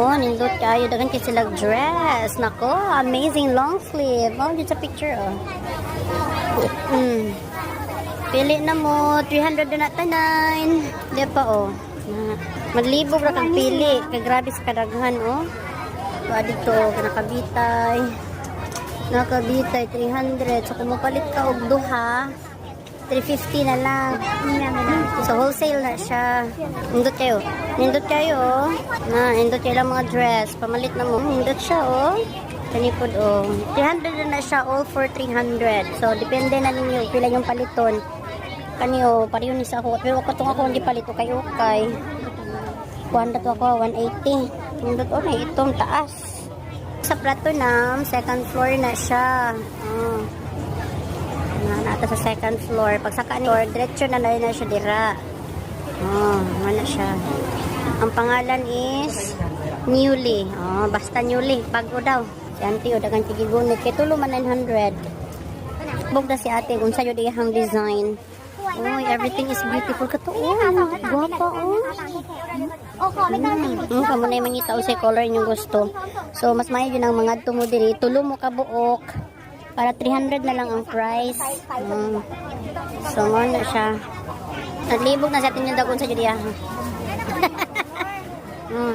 Oh, nindot kayo. Dagan kayo sila dress. Nako, amazing long sleeve. Oh, dito sa picture, oh. Pili na mo. 300 na tanan. Di pa, oh. Maglibog ra kang pili. Kagrabe sa kadaghan, oh. Wa dito, nakabitay. Nakabitay, 300. So, kung mapalit ka og duha, 350 na lang. So, wholesale na siya. Nindot kayo. Nindot kayo, oh. Nindot kayo lang mga dress. Pamalit na mo. Nindot siya, oh. Kanipod, oh. 300 na siya, all for 300. So, depende na ninyo. Pila yung paliton. Kaniyo, pareho ni sa ako. Pero katong ako hindi palito kayo, kay. Kuwanda to ako, 180. Nindot, oh, na itong taas. Sa Platinum, second floor na siya. Oh. Nata sa second floor. Pag sa kanil, diretso na na siya dira. Oh, wala siya. Ang pangalan is Newly. Oh, basta Newly. Bago daw. Si auntie o dagang tigigunit. Kaya tulo man 900. Bog na si ate kung sa'yo dihang design. Oh, everything is beautiful. Kato, oh, guwapa, oh. Kamo na yung mangita o sa color yung gusto. So, mas mayo yun ang mga tumudiri. Tulo mo kabuok. Para 300 na lang ang price. So, na siya. Naglibog na sa atin yung dagon sa Judia.